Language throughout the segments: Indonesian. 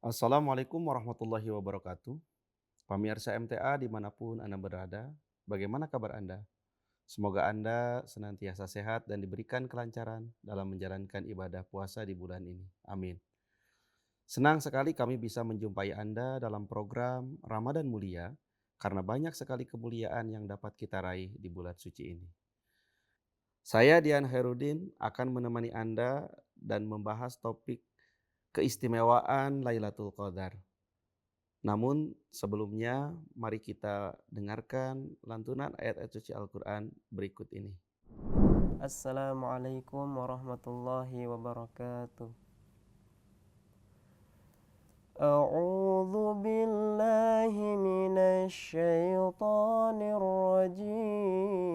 Assalamualaikum warahmatullahi wabarakatuh. Pemirsa MTA dimanapun Anda berada, bagaimana kabar Anda? Semoga Anda senantiasa sehat dan diberikan kelancaran dalam menjalankan ibadah puasa di bulan ini. Amin. Senang sekali kami bisa menjumpai Anda dalam program Ramadan Mulia, karena banyak sekali kemuliaan yang dapat kita raih di bulan suci ini. Saya Dian Hairudin akan menemani Anda dan membahas topik keistimewaan Lailatul Qadar. Namun sebelumnya mari kita dengarkan lantunan ayat-ayat suci Al-Quran berikut ini. Assalamualaikum warahmatullahi wabarakatuh. A'udzu billahi minasy syaithanir rajim.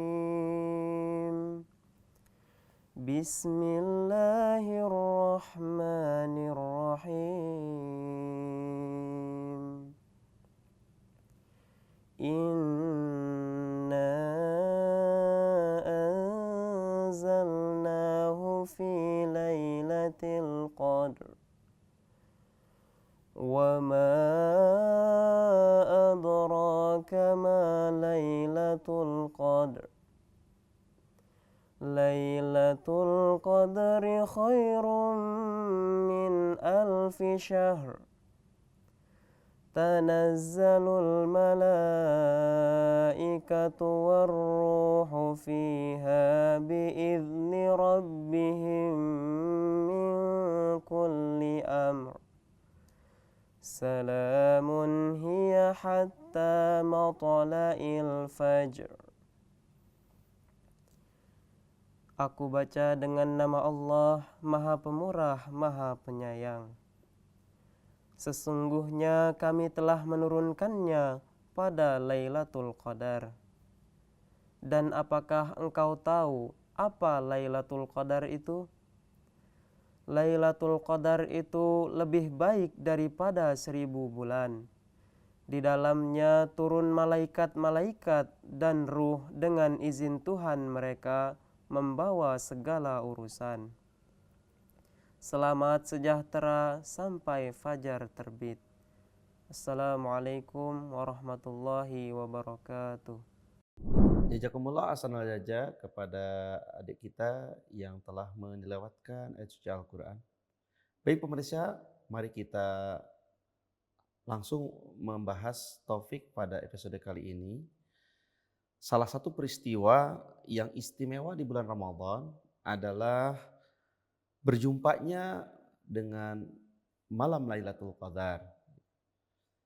Bismillahirrahmanirrahim. Inna anzalnahu fi lailatul qadr. Wa ma adraka ma lailatul qadr. Lailatul qadri khairum min alfi syahr. Tanazzalul malaikatu warruhu fiha biizni rabbihim min kulli amr. Salamun hiya hatta matla'il fajr. Aku baca dengan nama Allah, Maha Pemurah, Maha Penyayang. Sesungguhnya kami telah menurunkannya pada Lailatul Qadar. Dan apakah engkau tahu apa Lailatul Qadar itu? Lailatul Qadar itu lebih baik daripada 1000 bulan. Di dalamnya turun malaikat-malaikat dan ruh dengan izin Tuhan mereka membawa segala urusan. Selamat sejahtera sampai fajar terbit. Assalamualaikum warahmatullahi wabarakatuh. Jazakumullah ahsanal jaza kepada adik kita yang telah melewatkan ayat suci Al-Quran. Baik pemirsa, mari kita langsung membahas topik pada episode kali ini. Salah satu peristiwa yang istimewa di bulan Ramadan adalah berjumpanya dengan malam Lailatul Qadar.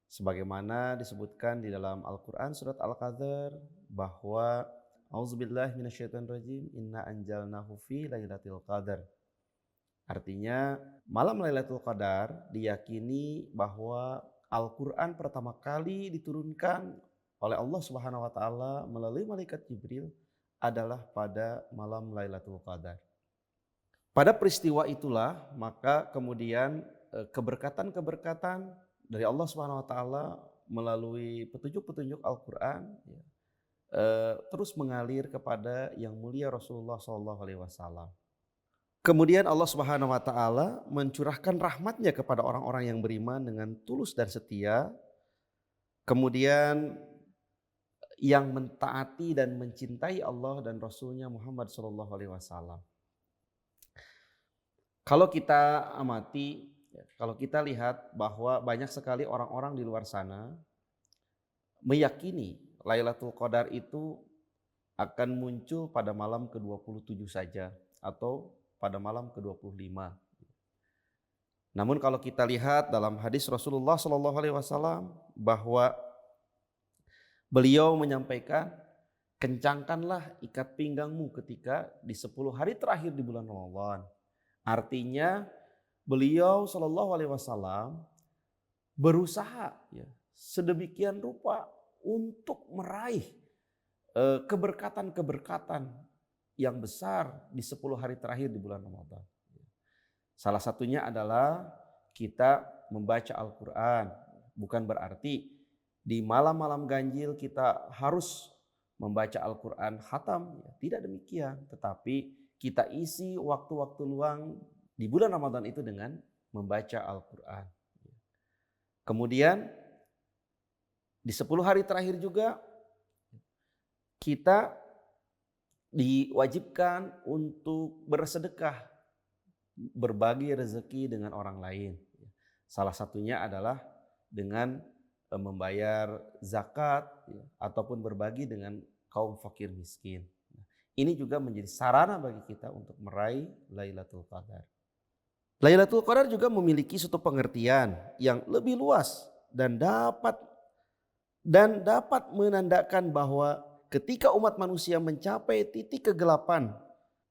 Sebagaimana disebutkan di dalam Al-Quran surat Al-Qadar bahwa Auzubillahi minasyaitonirrajim inna anjalnahu fi lailatul qadar. Artinya malam Lailatul Qadar diyakini bahwa Al-Quran pertama kali diturunkan oleh Allah Subhanahu wa taala melalui malaikat Jibril adalah pada malam Lailatul Qadar. Pada peristiwa itulah maka kemudian keberkatan-keberkatan dari Allah Subhanahu wa taala melalui petunjuk-petunjuk Al-Qur'an terus mengalir kepada yang mulia Rasulullah sallallahu alaihi wasallam. Kemudian Allah Subhanahu wa taala mencurahkan rahmatnya kepada orang-orang yang beriman dengan tulus dan setia. Kemudian yang mentaati dan mencintai Allah dan Rasulnya Muhammad sallallahu alaihi wasallam. Kalau kita amati, kalau kita lihat bahwa banyak sekali orang-orang di luar sana meyakini Lailatul Qadar itu akan muncul pada malam ke-27 saja atau pada malam ke-25. Namun kalau kita lihat dalam hadis Rasulullah SAW bahwa beliau menyampaikan, kencangkanlah ikat pinggangmu ketika di 10 hari terakhir di bulan Ramadan. Artinya beliau SAW berusaha ya, sedemikian rupa untuk meraih keberkatan-keberkatan yang besar di 10 hari terakhir di bulan Ramadan. Salah satunya adalah kita membaca Al-Quran. Bukan berarti di malam-malam ganjil kita harus membaca Al-Quran khatam. Tidak demikian. Tetapi kita isi waktu-waktu luang di bulan Ramadan itu dengan membaca Al-Quran. Kemudian di 10 hari terakhir juga kita diwajibkan untuk bersedekah, berbagi rezeki dengan orang lain. Salah satunya adalah dengan membayar zakat ya, ataupun berbagi dengan kaum fakir miskin. Ini juga menjadi sarana bagi kita untuk meraih Lailatul Qadar. Lailatul Qadar juga memiliki suatu pengertian yang lebih luas dan dapat menandakan bahwa ketika umat manusia mencapai titik kegelapan,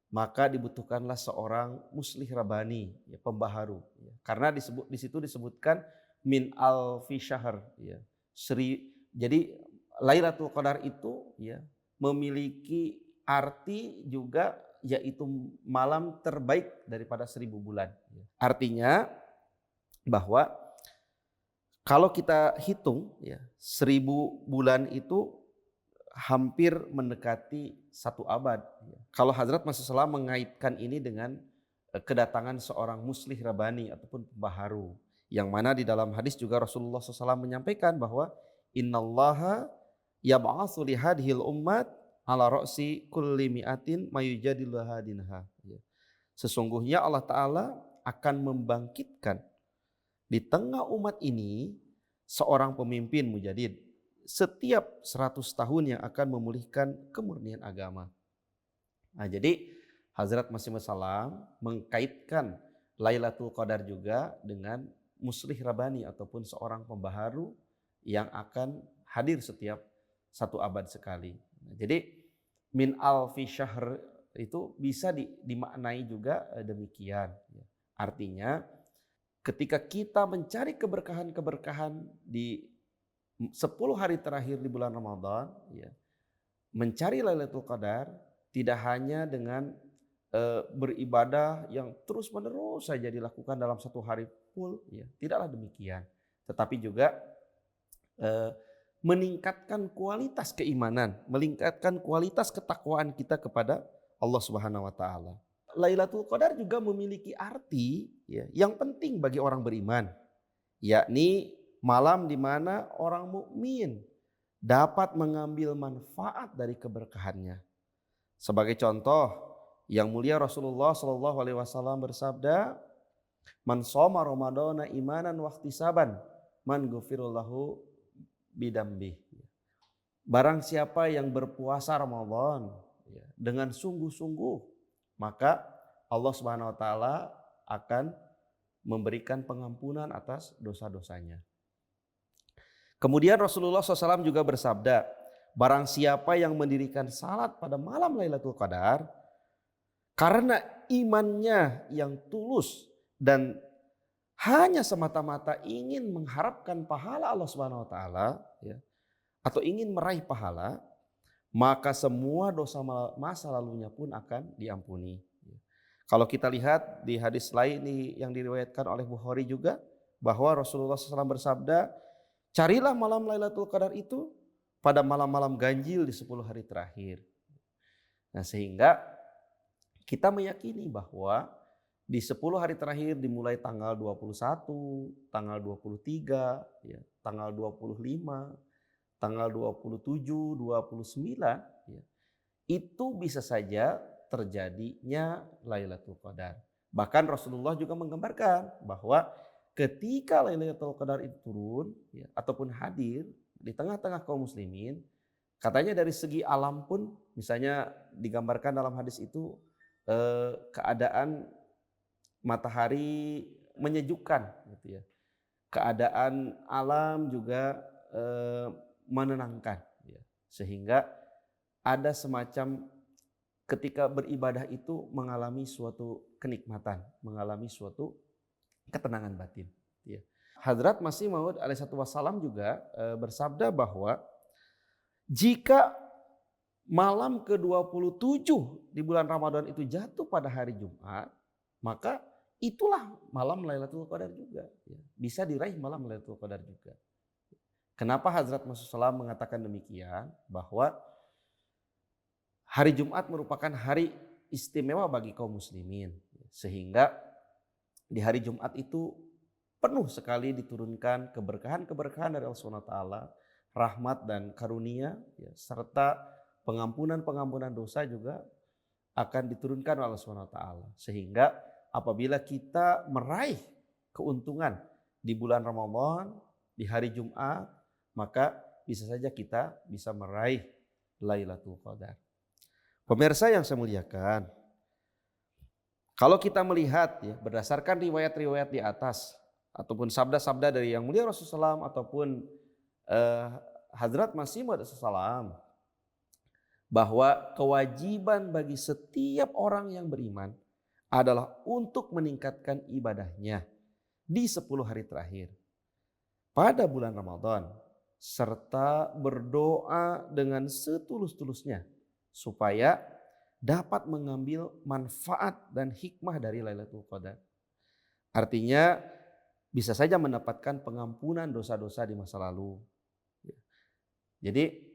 maka dibutuhkanlah seorang muslih rabani, ya, pembaharu. Ya. Karena di situ disebutkan min alfi syahr, ya. Jadi Lailatul Qadar itu ya memiliki arti juga yaitu malam terbaik daripada 1000 bulan. Ya. Artinya bahwa kalau kita hitung ya 1000 bulan itu hampir mendekati 1 abad. Kalau Hazrat Masih Salam mengaitkan ini dengan kedatangan seorang muslih rabani ataupun pembaharu. Yang mana di dalam hadis juga Rasulullah SAW menyampaikan bahwa innallaha yab'atsu li hadhil ummat ala ra'si kulli mi'atin mayujadilu hadinha. Sesungguhnya Allah Ta'ala akan membangkitkan di tengah umat ini seorang pemimpin mujadid setiap 100 tahun yang akan memulihkan kemurnian agama. Nah, jadi Hazrat Masih Salam mengkaitkan Lailatul Qadar juga dengan muslih rabani ataupun seorang pembaharu yang akan hadir setiap 1 abad sekali. Nah, jadi min alfi syahr itu bisa dimaknai juga demikian. Artinya ketika kita mencari keberkahan-keberkahan di 10 hari terakhir di bulan Ramadan, ya, mencari Lailatul Qadar tidak hanya dengan beribadah yang terus-menerus saja dilakukan dalam 1 hari full, ya, tidaklah demikian. Tetapi juga meningkatkan kualitas keimanan, meningkatkan kualitas ketakwaan kita kepada Allah Subhanahu wa taala. Lailatul Qadar juga memiliki arti ya, yang penting bagi orang beriman, yakni malam di mana orang mukmin dapat mengambil manfaat dari keberkahannya. Sebagai contoh, yang mulia Rasulullah SAW bersabda, "Man shoma Ramadana imanan wa ihtisaban, man ghufirallahu bidambih." Barang siapa yang berpuasa Ramadan dengan sungguh-sungguh, maka Allah Subhanahu wa taala akan memberikan pengampunan atas dosa-dosanya. Kemudian Rasulullah SAW juga bersabda, barang siapa yang mendirikan salat pada malam Lailatul Qadar karena imannya yang tulus dan hanya semata-mata ingin mengharapkan pahala Allah Subhanahu wa taala, ya, atau ingin meraih pahala, maka semua dosa masa lalunya pun akan diampuni. Kalau kita lihat di hadis lain yang diriwayatkan oleh Bukhari juga, bahwa Rasulullah SAW bersabda, carilah malam Lailatul Qadar itu pada malam-malam ganjil di 10 hari terakhir. Nah, sehingga kita meyakini bahwa di 10 hari terakhir dimulai tanggal 21, tanggal 23, ya, tanggal 25, tanggal 27, 29, ya, itu bisa saja terjadinya Lailatul Qadar. Bahkan Rasulullah juga menggambarkan bahwa ketika Lailatul Qadar itu turun ya, ataupun hadir di tengah-tengah kaum muslimin, katanya dari segi alam pun misalnya digambarkan dalam hadis itu keadaan matahari menyejukkan gitu ya. Keadaan alam juga menenangkan ya. Sehingga ada semacam ketika beribadah itu mengalami suatu kenikmatan, mengalami suatu ketenangan batin. Ya. Hadrat Masih Maud alaihissalam juga bersabda bahwa jika malam ke-27 di bulan Ramadan itu jatuh pada hari Jumat, maka itulah malam Lailatul Qadar juga. Ya. Bisa diraih malam Lailatul Qadar juga. Kenapa Hazrat Masih Salam mengatakan demikian? Bahwa hari Jumat merupakan hari istimewa bagi kaum muslimin. Sehingga di hari Jumat itu penuh sekali diturunkan keberkahan-keberkahan dari Allah Subhanahu wa taala, rahmat dan karunia ya, serta pengampunan-pengampunan dosa juga akan diturunkan oleh Allah Subhanahu wa taala. Sehingga apabila kita meraih keuntungan di bulan Ramadan, di hari Jumat, maka bisa saja kita bisa meraih Lailatul Qadar. Pemirsa yang saya muliakan, kalau kita melihat ya berdasarkan riwayat-riwayat di atas ataupun sabda-sabda dari yang mulia Rasulullah SAW ataupun Hadrat Masih Maud SAW, bahwa kewajiban bagi setiap orang yang beriman adalah untuk meningkatkan ibadahnya di 10 hari terakhir pada bulan Ramadan serta berdoa dengan setulus-tulusnya supaya dapat mengambil manfaat dan hikmah dari Lailatul Qadar. Artinya bisa saja mendapatkan pengampunan dosa-dosa di masa lalu. Jadi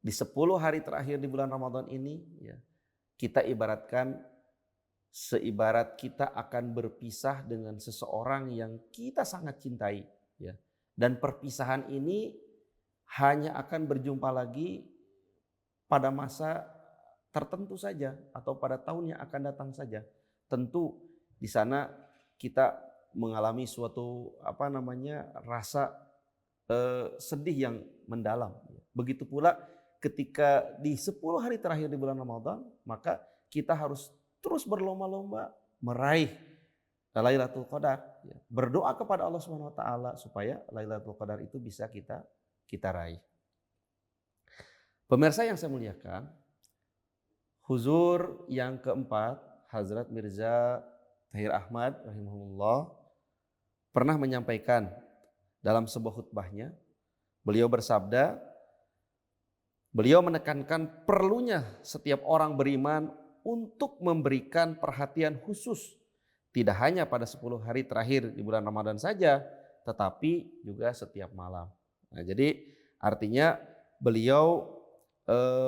di 10 hari terakhir di bulan Ramadan ini ya, kita ibaratkan seibarat kita akan berpisah dengan seseorang yang kita sangat cintai ya. Dan perpisahan ini hanya akan berjumpa lagi pada masa tertentu saja atau pada tahun yang akan datang saja. Tentu di sana kita mengalami suatu rasa sedih yang mendalam. Begitu pula ketika di 10 hari terakhir di bulan Ramadan, maka kita harus terus berlomba-lomba meraih Lailatul Qadar, berdoa kepada Allah Subhanahu wa taala supaya Lailatul Qadar itu bisa kita raih. Pemirsa yang saya muliakan, huzur yang keempat, Hazrat Mirza Tahir Ahmad rahimahullah pernah menyampaikan dalam sebuah khutbahnya, beliau bersabda, beliau menekankan perlunya setiap orang beriman untuk memberikan perhatian khusus tidak hanya pada 10 hari terakhir di bulan Ramadan saja, tetapi juga setiap malam. Nah, jadi artinya beliau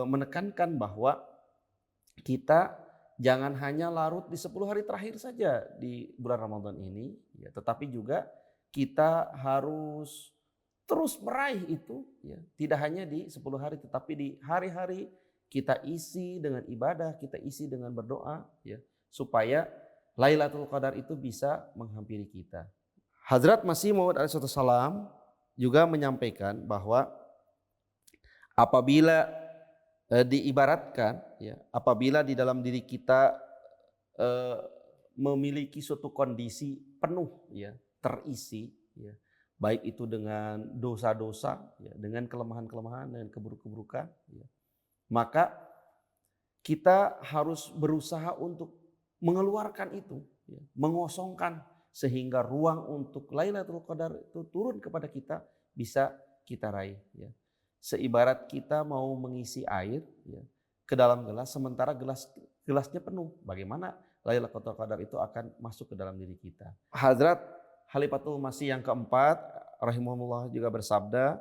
menekankan bahwa kita jangan hanya larut di 10 hari terakhir saja di bulan Ramadan ini, ya, tetapi juga kita harus terus meraih itu, ya, tidak hanya di 10 hari tetapi di hari-hari kita isi dengan ibadah, kita isi dengan berdoa, ya, supaya Lailatul Qadar itu bisa menghampiri kita. Hazrat Masih Maud alaihissalam juga menyampaikan bahwa apabila diibaratkan, ya, apabila di dalam diri kita memiliki suatu kondisi penuh, ya, terisi, ya, baik itu dengan dosa-dosa, ya, dengan kelemahan-kelemahan, dengan keburukan-keburukan, ya, maka kita harus berusaha untuk mengeluarkan itu, ya, mengosongkan sehingga ruang untuk Lailatul Qadar itu turun kepada kita bisa kita raih, ya. Seibarat kita mau mengisi air, ya, ke dalam gelas sementara gelasnya penuh, bagaimana Lailatul Qadar itu akan masuk ke dalam diri kita. Hazrat Khalifatul Masih yang keempat rahimahullah juga bersabda,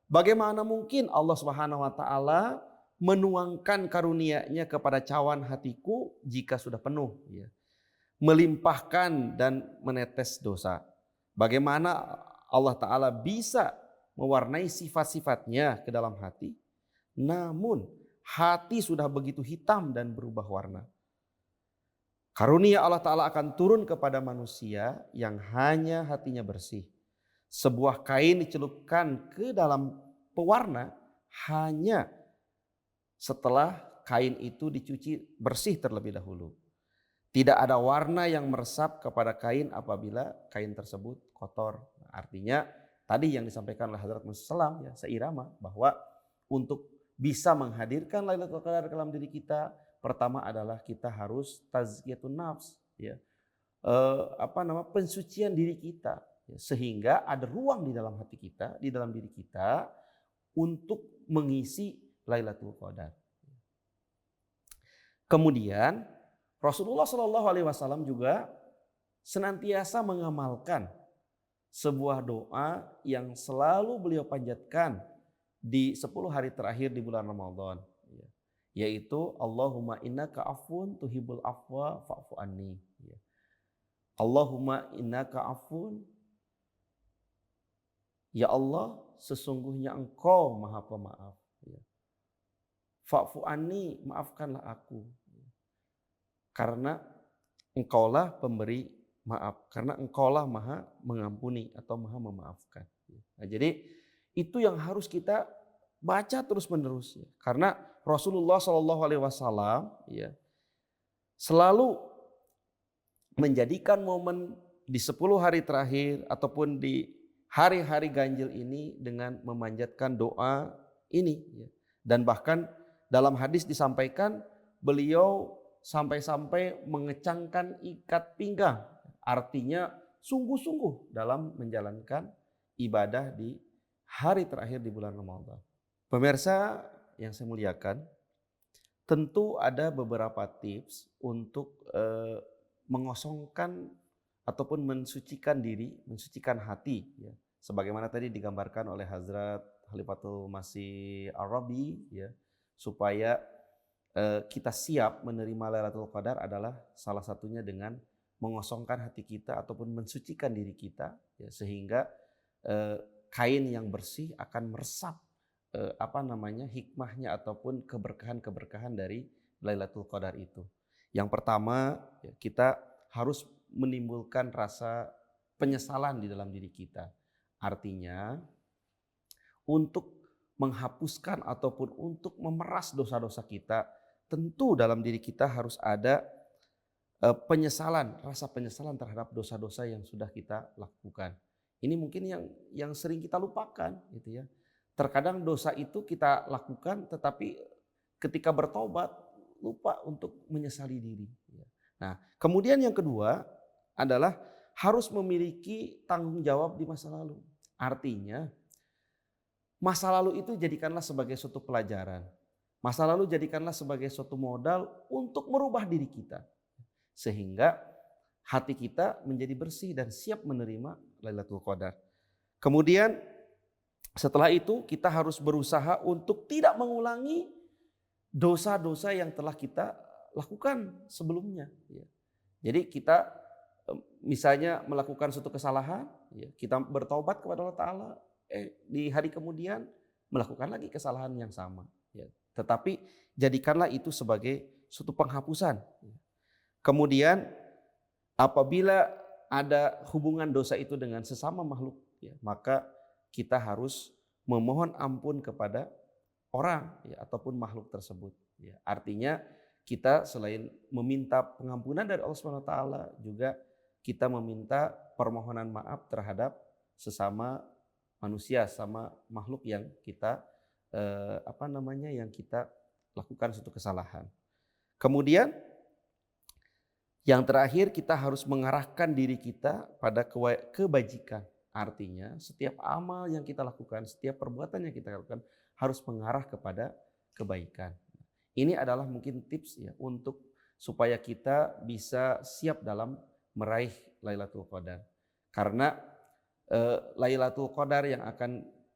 bagaimana mungkin Allah Subhanahu wa taala menuangkan karunia-Nya kepada cawan hatiku jika sudah penuh, ya, melimpahkan dan menetes dosa. Bagaimana Allah Ta'ala bisa mewarnai sifat-sifatnya ke dalam hati, namun hati sudah begitu hitam dan berubah warna. Karunia Allah Ta'ala akan turun kepada manusia yang hanya hatinya bersih. Sebuah kain dicelupkan ke dalam pewarna hanya setelah kain itu dicuci bersih terlebih dahulu. Tidak ada warna yang meresap kepada kain apabila kain tersebut kotor. Artinya tadi yang disampaikan oleh Hadrat Muhammad SAW, ya, seirama bahwa untuk bisa menghadirkan Lailatul Qadar dalam diri kita, pertama adalah kita harus tazkiyatun nafs, ya, pensucian diri kita, ya, sehingga ada ruang di dalam hati kita, di dalam diri kita untuk mengisi Lailatul Qadar. Kemudian Rasulullah SAW juga senantiasa mengamalkan sebuah doa yang selalu beliau panjatkan di 10 hari terakhir di bulan Ramadan, yaitu Allahumma innaka afun tuhibbul afwa fa'fu anni. Allahumma innaka afun, ya Allah sesungguhnya Engkau Maha Pemaaf. Ya. Fa'fu anni, maafkanlah aku. Karena Engkaulah pemberi maaf, karena Engkaulah Maha mengampuni atau Maha memaafkan. Nah, jadi itu yang harus kita baca terus-menerus ya. Karena Rasulullah Shallallahu alaihi wasallam ya selalu menjadikan momen di 10 hari terakhir ataupun di hari-hari ganjil ini dengan memanjatkan doa ini ya. Dan bahkan dalam hadis disampaikan beliau sampai-sampai mengecangkan ikat pinggang, artinya sungguh-sungguh dalam menjalankan ibadah di hari terakhir di bulan Ramadan. Pemirsa yang saya muliakan, tentu ada beberapa tips untuk mengosongkan ataupun mensucikan diri, mensucikan hati ya. Sebagaimana tadi digambarkan oleh Hazrat Khalifatul Masih Ar-Rabi ya, supaya kita siap menerima Lailatul Qadar adalah salah satunya dengan mengosongkan hati kita ataupun mensucikan diri kita ya, sehingga kain yang bersih akan meresap hikmahnya ataupun keberkahan-keberkahan dari Lailatul Qadar itu. Yang pertama, ya, kita harus menimbulkan rasa penyesalan di dalam diri kita. Artinya, untuk menghapuskan ataupun untuk memeras dosa-dosa kita, tentu dalam diri kita harus ada penyesalan, rasa penyesalan terhadap dosa-dosa yang sudah kita lakukan. Ini mungkin yang sering kita lupakan, gitu ya. Terkadang dosa itu kita lakukan, tetapi ketika bertobat lupa untuk menyesali diri. Nah, kemudian yang kedua adalah harus memiliki tanggung jawab di masa lalu. Artinya, masa lalu itu jadikanlah sebagai suatu pelajaran. Masa lalu jadikanlah sebagai suatu modal untuk merubah diri kita. Sehingga hati kita menjadi bersih dan siap menerima Lailatul Qadar. Kemudian setelah itu kita harus berusaha untuk tidak mengulangi dosa-dosa yang telah kita lakukan sebelumnya. Jadi kita misalnya melakukan suatu kesalahan, kita bertaubat kepada Allah Ta'ala, di hari kemudian melakukan lagi kesalahan yang sama. Tetapi jadikanlah itu sebagai suatu penghapusan. Kemudian apabila ada hubungan dosa itu dengan sesama makhluk, maka kita harus memohon ampun kepada orang ataupun makhluk tersebut. Artinya kita selain meminta pengampunan dari Allah SWT, juga kita meminta permohonan maaf terhadap sesama manusia, sama makhluk yang kita yang kita lakukan suatu kesalahan. Kemudian yang terakhir, kita harus mengarahkan diri kita pada kebajikan. Artinya setiap amal yang kita lakukan, setiap perbuatan yang kita lakukan harus mengarah kepada kebaikan. Ini adalah mungkin tips ya untuk supaya kita bisa siap dalam meraih Lailatul Qadar. Karena Lailatul Qadar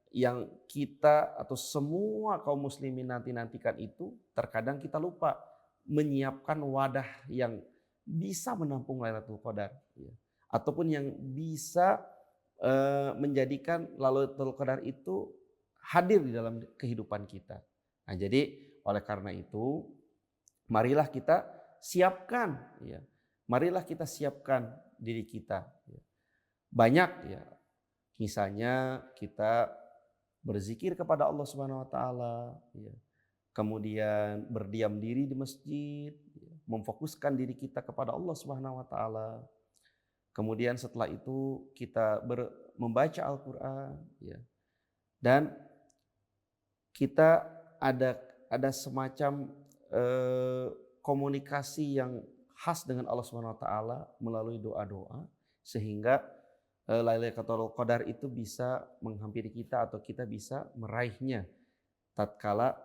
yang kita atau semua kaum muslimin nantikan itu, terkadang kita lupa menyiapkan wadah yang bisa menampung Lailatul Qadar, ataupun yang bisa menjadikan Lailatul Qadar itu hadir di dalam kehidupan kita. Nah, jadi oleh karena itu, marilah kita siapkan, marilah kita siapkan diri kita. Banyak ya, misalnya kita berzikir kepada Allah Subhanahu Wa Taala, kemudian berdiam diri di masjid, memfokuskan diri kita kepada Allah Subhanahu Wa Taala. Kemudian setelah itu kita membaca Al-Quran, dan kita ada semacam komunikasi yang khas dengan Allah Subhanahu Wa Taala melalui doa-doa, sehingga Lailatul Qadar itu bisa menghampiri kita atau kita bisa meraihnya tatkala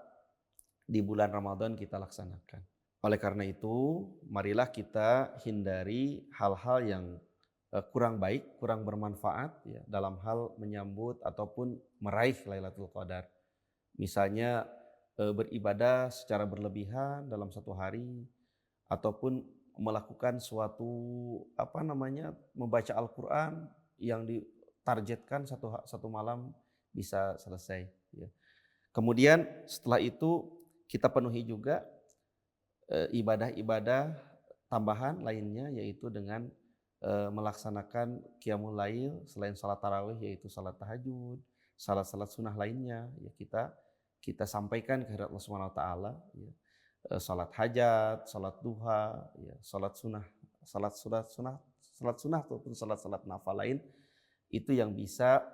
di bulan Ramadan kita laksanakan. Oleh karena itu, marilah kita hindari hal-hal yang kurang baik, kurang bermanfaat dalam hal menyambut ataupun meraih Lailatul Qadar. Misalnya beribadah secara berlebihan dalam satu hari, ataupun melakukan suatu membaca Al-Qur'an yang ditargetkan satu malam bisa selesai ya. Kemudian setelah itu kita penuhi juga ibadah-ibadah tambahan lainnya, yaitu dengan melaksanakan qiyamul lail selain salat tarawih, yaitu salat tahajud, salat-salat sunnah lainnya ya, kita sampaikan ke hadirat Allah Subhanahu wa taala ya. Salat hajat, salat duha ya, salat sunnah ataupun salat-salat nafal lain, itu yang bisa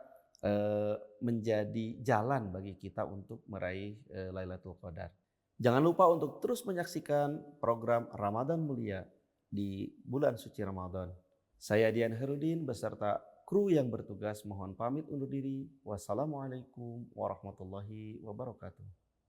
menjadi jalan bagi kita untuk meraih Lailatul Qadar. Jangan lupa untuk terus menyaksikan program Ramadan Mulia di bulan suci Ramadan. Saya Dian Herudin beserta kru yang bertugas mohon pamit undur diri. Wassalamualaikum warahmatullahi wabarakatuh.